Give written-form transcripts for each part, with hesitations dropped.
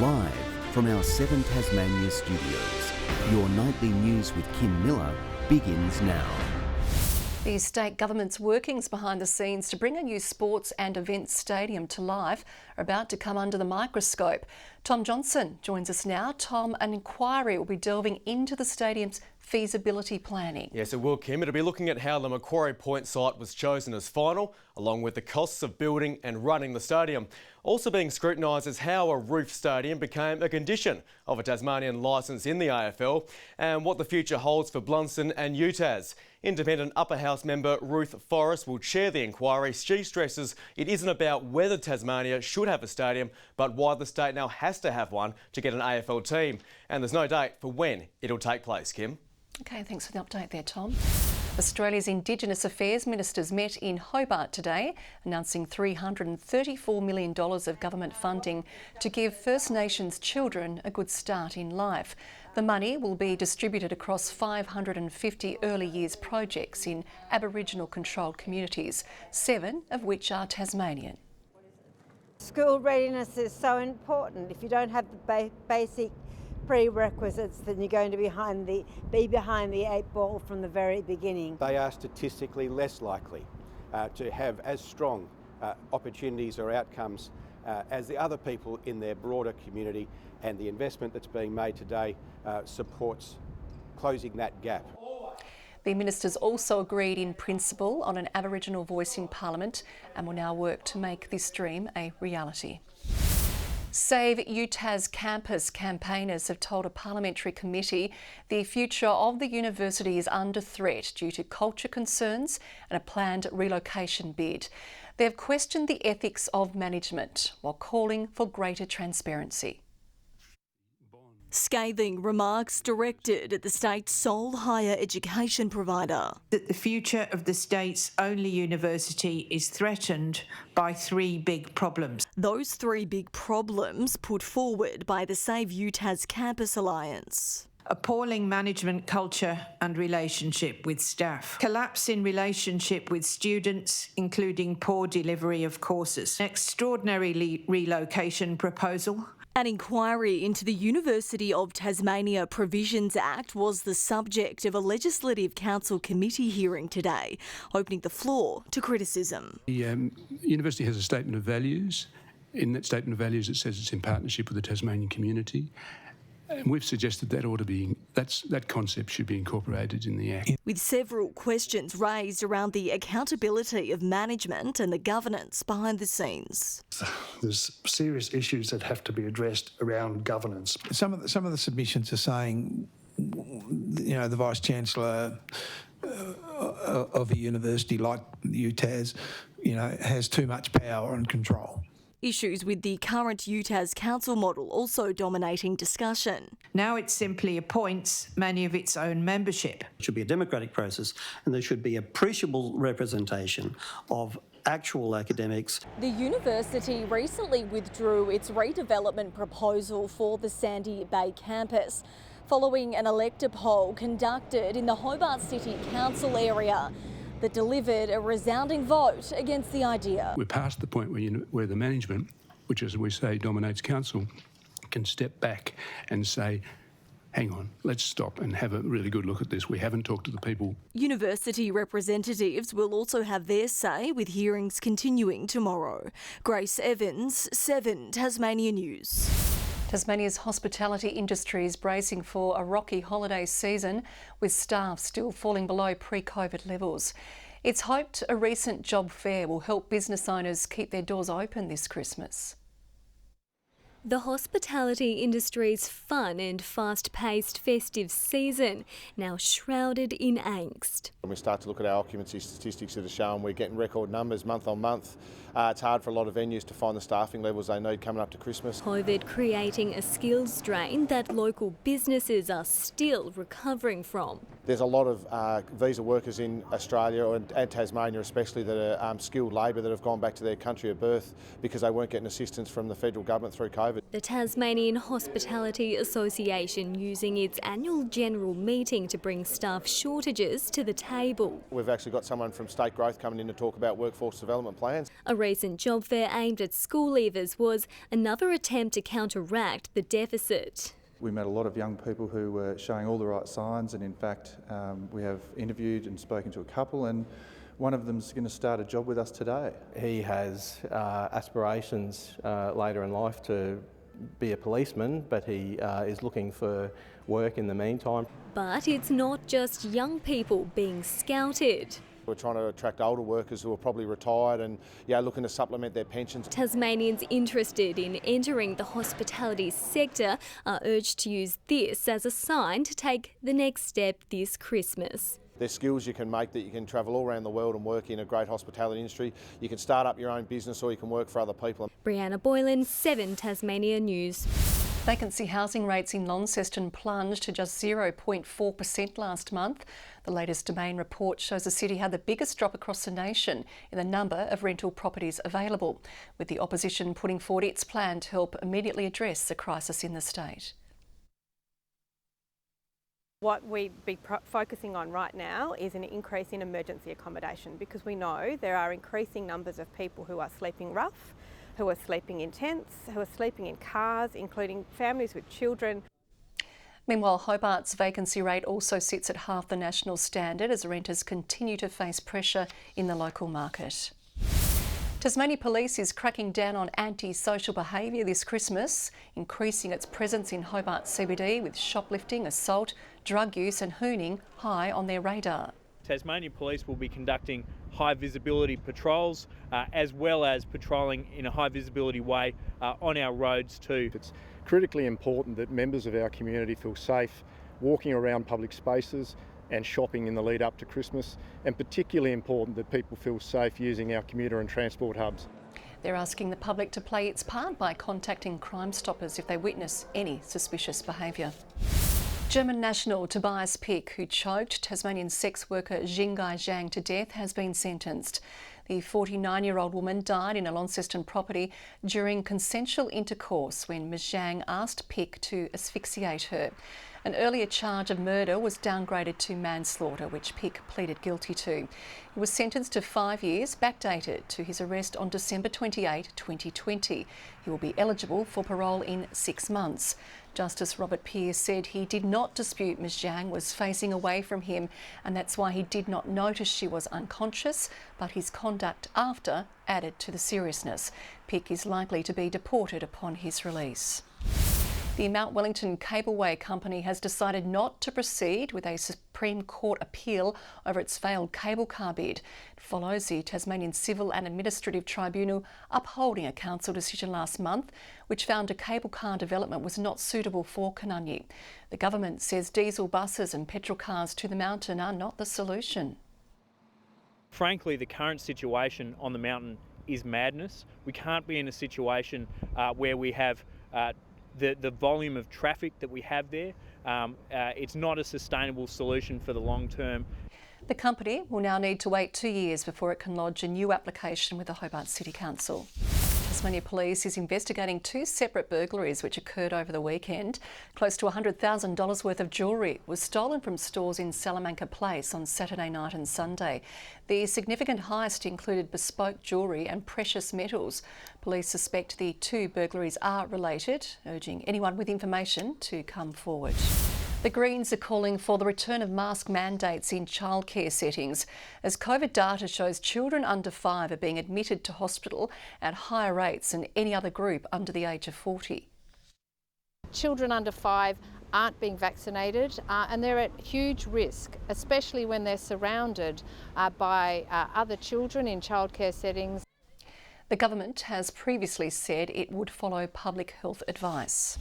Live from our 7 Tasmania studios, your nightly news with Kim Miller begins now. The state government's workings behind the scenes to bring a new sports and events stadium to life are about to come under the microscope. Tom Johnson joins us now. Tom, an inquiry will be delving into the stadium's feasibility planning. Yes, it will, Kim. It'll be looking at how the Macquarie Point site was chosen as final, along with the costs of building and running the stadium. Also being scrutinised is how a roof stadium became a condition of a Tasmanian licence in the AFL and what the future holds for Blunston and UTAS. Independent Upper House member Ruth Forrest will chair the inquiry. She stresses it isn't about whether Tasmania should have a stadium, but why the state now has to have one to get an AFL team. And there's no date for when it'll take place, Kim. OK, thanks for the update there, Tom. Australia's Indigenous Affairs ministers met in Hobart today, announcing $334 million of government funding to give First Nations children a good start in life. The money will be distributed across 550 early years projects in Aboriginal controlled communities, 7 of which are Tasmanian. School readiness is so important. If you don't have the basic prerequisites, then you're going to be behind the 8 ball from the very beginning. They are statistically less likely to have as strong opportunities or outcomes as the other people in their broader community, and the investment that's being made today supports closing that gap. The ministers also agreed in principle on an Aboriginal voice in Parliament and will now work to make this dream a reality. Save UTAS campus campaigners have told a parliamentary committee the future of the university is under threat due to culture concerns and a planned relocation bid. They have questioned the ethics of management while calling for greater transparency. Scathing remarks directed at the state's sole higher education provider. That the future of the state's only university is threatened by 3 big problems. Those 3 big problems put forward by the Save UTAS Campus Alliance. Appalling management culture and relationship with staff. Collapse in relationship with students, including poor delivery of courses. An extraordinary relocation proposal. An inquiry into the University of Tasmania Provisions Act was the subject of a Legislative Council committee hearing today, opening the floor to criticism. The university has a statement of values. In that statement of values it says it's in partnership with the Tasmanian community. And we've suggested that that concept should be incorporated in the Act. With several questions raised around the accountability of management and the governance behind the scenes. There's serious issues that have to be addressed around governance. Some of the submissions are saying, you know, the Vice-Chancellor of a university like UTAS, you know, has too much power and control. Issues with the current UTAS council model also dominating discussion. Now it simply appoints many of its own membership. It should be a democratic process and there should be appreciable representation of actual academics. The university recently withdrew its redevelopment proposal for the Sandy Bay campus following an elector poll conducted in the Hobart City Council area that delivered a resounding vote against the idea. We're past the point where the management, which as we say dominates council, can step back and say, hang on, let's stop and have a really good look at this. We haven't talked to the people. University representatives will also have their say, with hearings continuing tomorrow. Grace Evans, 7 Tasmania News. Tasmania's hospitality industry is bracing for a rocky holiday season, with staff still falling below pre-COVID levels. It's hoped a recent job fair will help business owners keep their doors open this Christmas. The hospitality industry's fun and fast-paced festive season now shrouded in angst. When we start to look at our occupancy statistics that are showing we're getting record numbers month on month. It's hard for a lot of venues to find the staffing levels they need coming up to Christmas. COVID creating a skills drain that local businesses are still recovering from. There's a lot of visa workers in Australia and Tasmania especially that are skilled labour that have gone back to their country of birth because they weren't getting assistance from the federal government through COVID. The Tasmanian Hospitality Association using its annual general meeting to bring staff shortages to the table. We've actually got someone from State Growth coming in to talk about workforce development plans. A recent job fair aimed at school leavers was another attempt to counteract the deficit. We met a lot of young people who were showing all the right signs, and in fact we have interviewed and spoken to a couple, and one of them's going to start a job with us today. He has aspirations later in life to be a policeman, but he is looking for work in the meantime. But it's not just young people being scouted. We're trying to attract older workers who are probably retired and looking to supplement their pensions. Tasmanians interested in entering the hospitality sector are urged to use this as a sign to take the next step this Christmas. There's skills you can make that you can travel all around the world and work in a great hospitality industry. You can start up your own business or you can work for other people. Brianna Boylan, 7 Tasmania News. Vacancy housing rates in Launceston plunged to just 0.4% last month. The latest Domain report shows the city had the biggest drop across the nation in the number of rental properties available, with the opposition putting forward its plan to help immediately address the crisis in the state. What we'd be focusing on right now is an increase in emergency accommodation, because we know there are increasing numbers of people who are sleeping rough, who are sleeping in tents, who are sleeping in cars, including families with children. Meanwhile, Hobart's vacancy rate also sits at half the national standard as renters continue to face pressure in the local market. Tasmania Police is cracking down on anti-social behaviour this Christmas, increasing its presence in Hobart CBD with shoplifting, assault, drug use and hooning high on their radar. Tasmania Police will be conducting high visibility patrols as well as patrolling in a high visibility way on our roads too. It's critically important that members of our community feel safe walking around public spaces and shopping in the lead up to Christmas, and particularly important that people feel safe using our commuter and transport hubs. They're asking the public to play its part by contacting Crime Stoppers if they witness any suspicious behaviour. German national Tobias Pick, who choked Tasmanian sex worker Jingai Zhang to death, has been sentenced. The 49-year-old woman died in a Launceston property during consensual intercourse when Ms Zhang asked Pick to asphyxiate her. An earlier charge of murder was downgraded to manslaughter, which Pick pleaded guilty to. He was sentenced to 5 years, backdated to his arrest on December 28, 2020. He will be eligible for parole in 6 months. Justice Robert Pearce said he did not dispute Ms Zhang was facing away from him, and that's why he did not notice she was unconscious, but his conduct after added to the seriousness. Pick is likely to be deported upon his release. The Wellington Cableway company has decided not to proceed with a Supreme Court appeal over its failed cable car bid. It follows the Tasmanian Civil and Administrative Tribunal upholding a council decision last month which found a cable car development was not suitable for Canungi. The government says diesel buses and petrol cars to the mountain are not the solution. Frankly, the current situation on the mountain is madness. We can't be in a situation where we have the volume of traffic that we have there. It's not a sustainable solution for the long term. The company will now need to wait 2 years before it can lodge a new application with the Hobart City Council. Tasmania Police is investigating 2 separate burglaries which occurred over the weekend. Close to $100,000 worth of jewellery was stolen from stores in Salamanca Place on Saturday night and Sunday. The significant heist included bespoke jewellery and precious metals. Police suspect the 2 burglaries are related, urging anyone with information to come forward. The Greens are calling for the return of mask mandates in childcare settings, as COVID data shows children under 5 are being admitted to hospital at higher rates than any other group under the age of 40. Children under 5 aren't being vaccinated and they're at huge risk, especially when they're surrounded by other children in childcare settings. The government has previously said it would follow public health advice.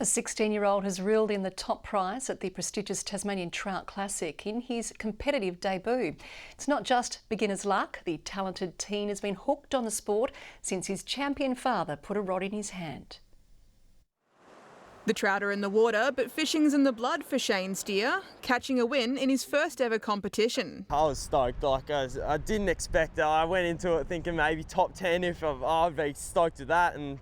A 16-year-old has reeled in the top prize at the prestigious Tasmanian Trout Classic in his competitive debut. It's not just beginner's luck. The talented teen has been hooked on the sport since his champion father put a rod in his hand. The trout are in the water, but fishing's in the blood for Shane Steer, catching a win in his first ever competition. I was stoked, I didn't expect it. I went into it thinking maybe top 10 I'd be stoked with that, and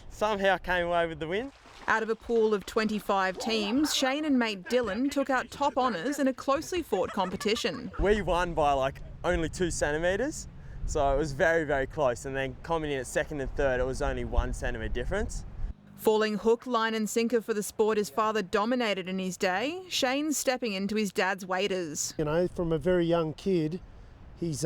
somehow came away with the win. Out of a pool of 25 teams, Shane and mate Dylan took out top honours in a closely fought competition. We won by only 2 centimetres, so it was very, very close, and then coming in at second and third, it was only 1 centimetre difference. Falling hook, line and sinker for the sport his father dominated in his day, Shane's stepping into his dad's waders. You know, from a very young kid, he's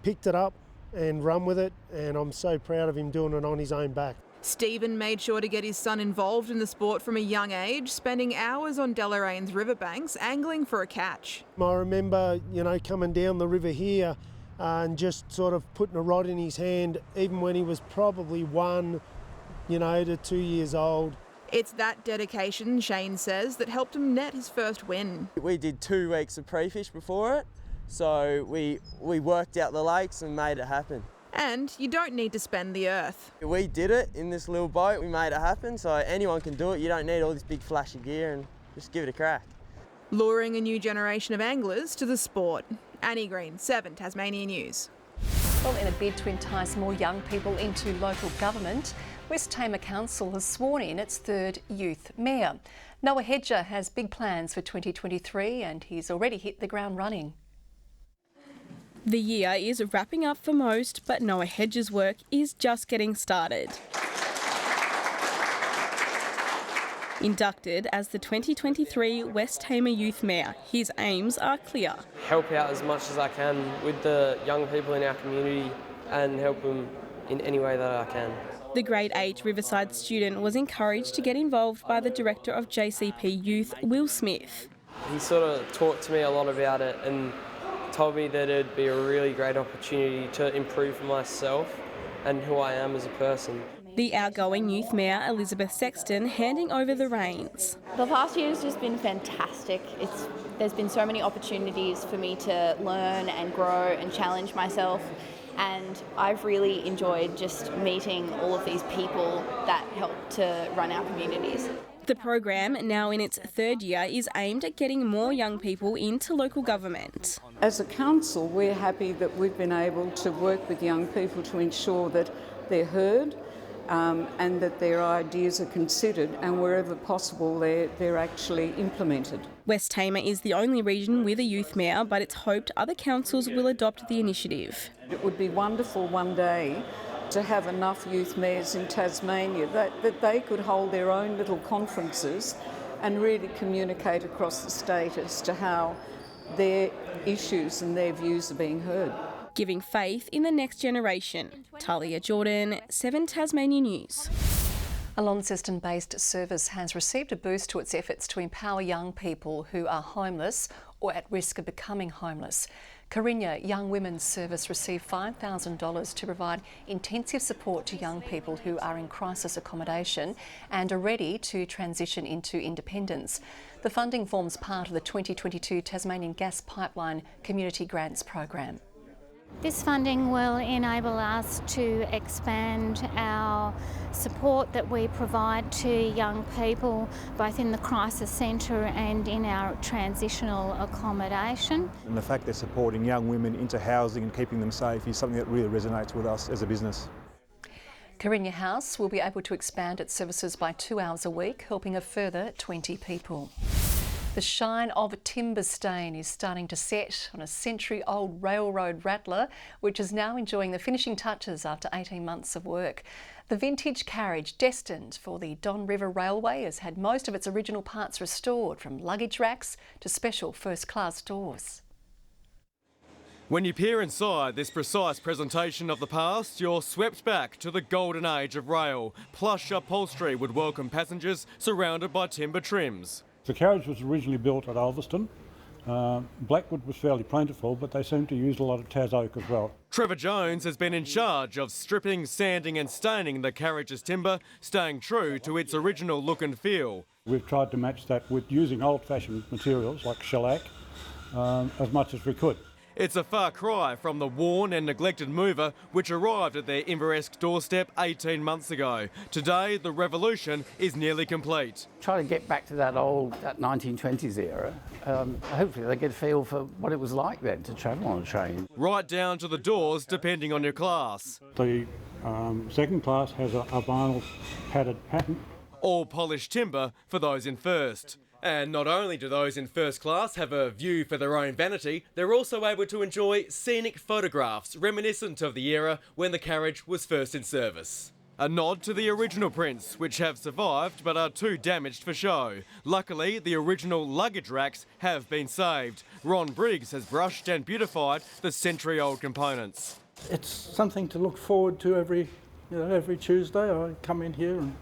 picked it up and run with it, and I'm so proud of him doing it on his own back. Stephen made sure to get his son involved in the sport from a young age, spending hours on Delorain's riverbanks angling for a catch. I remember, you know, coming down the river here and just sort of putting a rod in his hand, even when he was probably 1, to 2 years old. It's that dedication, Shane says, that helped him net his first win. We did 2 weeks of pre-fish before it, so we worked out the lakes and made it happen. And you don't need to spend the earth. We did it in this little boat, we made it happen, so anyone can do it. You don't need all this big flashy gear, and just give it a crack. Luring a new generation of anglers to the sport. Annie Green, 7 Tasmanian News. Well, in a bid to entice more young people into local government, West Tamar Council has sworn in its 3rd youth mayor. Noah Hedger has big plans for 2023 and he's already hit the ground running. The year is wrapping up for most, but Noah Hedger's work is just getting started. Inducted as the 2023 West Tamar Youth Mayor, his aims are clear. Help out as much as I can with the young people in our community and help them in any way that I can. The grade 8 Riverside student was encouraged to get involved by the director of JCP Youth, Will Smith. He sort of talked to me a lot about it and told me that it'd be a really great opportunity to improve myself and who I am as a person. The outgoing youth mayor, Elizabeth Sexton, handing over the reins. The past year has just been fantastic. There's been so many opportunities for me to learn and grow and challenge myself, and I've really enjoyed just meeting all of these people that help to run our communities. The program, now in its 3rd year, is aimed at getting more young people into local government. As a council, we're happy that we've been able to work with young people to ensure that they're heard and that their ideas are considered, and wherever possible they're actually implemented. West Tamar is the only region with a youth mayor, but it's hoped other councils will adopt the initiative. It would be wonderful one day to have enough youth mayors in Tasmania that they could hold their own little conferences and really communicate across the state as to how their issues and their views are being heard. Giving faith in the next generation. Talia Jordan, 7 Tasmanian News. A Launceston-based service has received a boost to its efforts to empower young people who are homeless or at risk of becoming homeless. Carrinya Young Women's Service received $5,000 to provide intensive support to young people who are in crisis accommodation and are ready to transition into independence. The funding forms part of the 2022 Tasmanian Gas Pipeline Community Grants Program. This funding will enable us to expand our support that we provide to young people, both in the crisis centre and in our transitional accommodation. And the fact they're supporting young women into housing and keeping them safe is something that really resonates with us as a business. Carrinya House will be able to expand its services by 2 hours a week, helping a further 20 people. The shine of timber stain is starting to set on a century-old railroad rattler, which is now enjoying the finishing touches after 18 months of work. The vintage carriage, destined for the Don River Railway, has had most of its original parts restored, from luggage racks to special first-class doors. When you peer inside this precise presentation of the past, you're swept back to the golden age of rail. Plush upholstery would welcome passengers surrounded by timber trims. The carriage was originally built at Ulverston. Blackwood was fairly plentiful, but they seem to use a lot of Tas oak as well. Trevor Jones has been in charge of stripping, sanding and staining the carriage's timber, staying true to its original look and feel. We've tried to match that with using old-fashioned materials like shellac as much as we could. It's a far cry from the worn and neglected mover which arrived at their Inveresk doorstep 18 months ago. Today, the revolution is nearly complete. Try to get back to that 1920s era. Hopefully they get a feel for what it was like then to travel on a train. Right down to the doors, depending on your class. The second class has a vinyl padded pattern. All polished timber for those in first. And not only do those in first class have a view for their own vanity, they're also able to enjoy scenic photographs reminiscent of the era when the carriage was first in service. A nod to the original prints, which have survived but are too damaged for show. Luckily, the original luggage racks have been saved. Ron Briggs has brushed and beautified the century-old components. It's something to look forward to every Tuesday. I come in here and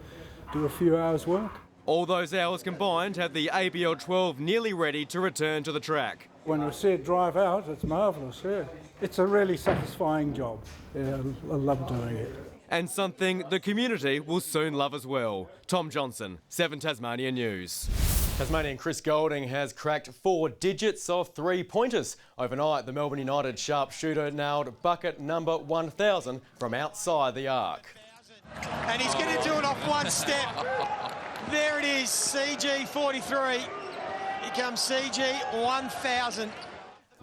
do a few hours work. All those hours combined have the ABL 12 nearly ready to return to the track. When I see it drive out, it's marvellous, yeah. It's a really satisfying job. Yeah, I love doing it. And something the community will soon love as well. Tom Johnson, 7 Tasmania News. Tasmanian Chris Golding has cracked 4 digits of 3-pointers. Overnight, the Melbourne United sharpshooter nailed bucket number 1000 from outside the arc. And he's going to do it off one step. There it is, CG 43. Here comes CG 1000.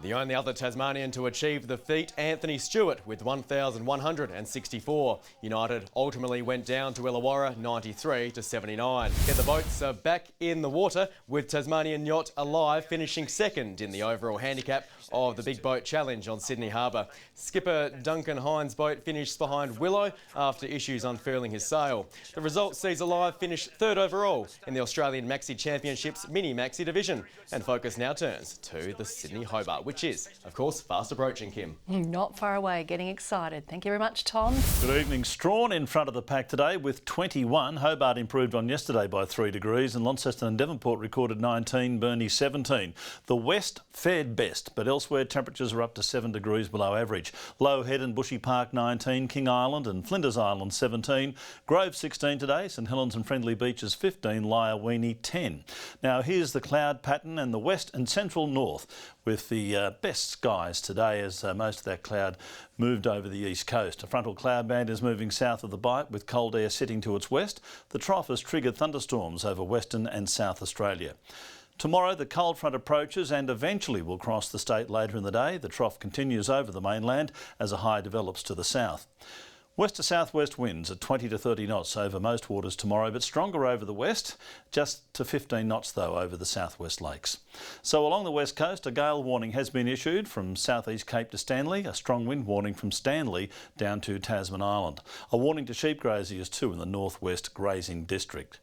The only other Tasmanian to achieve the feat, Anthony Stewart, with 1,164. United ultimately went down to Illawarra 93-79. Yet the boats are back in the water, with Tasmanian Yacht Alive finishing second in the overall handicap of the Big Boat Challenge on Sydney Harbour. Skipper Duncan Hines' boat finished behind Willow after issues unfurling his sail. The result sees Alive finish third overall in the Australian Maxi Championships Mini Maxi division. And focus now turns to the Sydney Hobart, which is, of course, fast approaching, Kim. Not far away, getting excited. Thank you very much, Tom. Good evening. Strawn in front of the pack today with 21. Hobart improved on yesterday by 3 degrees and Launceston and Devonport recorded 19, Burnie 17. The west fared best, but elsewhere temperatures are up to 7 degrees below average. Low Head and Bushy Park 19, King Island and Flinders Island 17, Grove 16 today, St Helens and Friendly Beaches 15, Lyawini 10. Now here's the cloud pattern in the west and central north, with the best skies today as most of that cloud moved over the east coast. A frontal cloud band is moving south of the Bight with cold air sitting to its west. The trough has triggered thunderstorms over Western and South Australia. Tomorrow the cold front approaches and eventually will cross the state later in the day. The trough continues over the mainland as a high develops to the south. West to southwest winds at 20 to 30 knots over most waters tomorrow, but stronger over the west, just to 15 knots though over the southwest lakes. So along the west coast, a gale warning has been issued from southeast Cape to Stanley, a strong wind warning from Stanley down to Tasman Island. A warning to sheep graziers too in the northwest grazing district.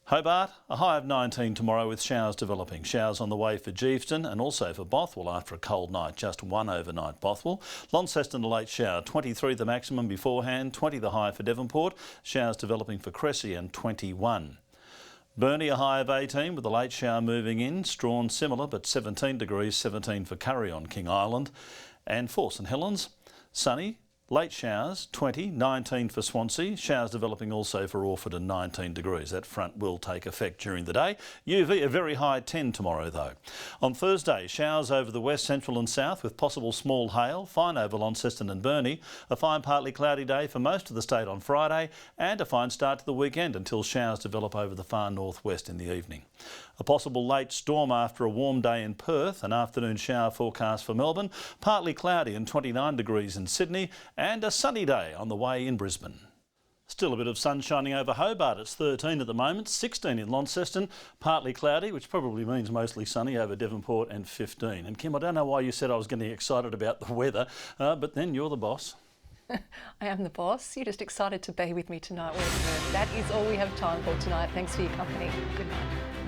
Hobart, a high of 19 tomorrow with showers developing. Showers on the way for Geeveston and also for Bothwell after a cold night, just 1 overnight Bothwell. Launceston a late shower, 23 the maximum beforehand, 20 the high for Devonport. Showers developing for Cressy and 21. Burnie a high of 18 with a late shower moving in. Strawn similar but 17 degrees, 17 for Curry on King Island. And for St Helens, sunny. Late showers, 20, 19 for Swansea. Showers developing also for Orford and 19 degrees. That front will take effect during the day. UV a very high 10 tomorrow though. On Thursday, showers over the west, central and south with possible small hail. Fine over Launceston and Burnie. A fine partly cloudy day for most of the state on Friday and a fine start to the weekend until showers develop over the far northwest in the evening. A possible late storm after a warm day in Perth. An afternoon shower forecast for Melbourne. Partly cloudy and 29 degrees in Sydney. And a sunny day on the way in Brisbane. Still a bit of sun shining over Hobart. It's 13 at the moment, 16 in Launceston, partly cloudy, which probably means mostly sunny over Devonport, and 15. And Kim, I don't know why you said I was getting excited about the weather, but then you're the boss. I am the boss. You're just excited to be with me tonight. That is all we have time for tonight. Thanks for your company. Good night.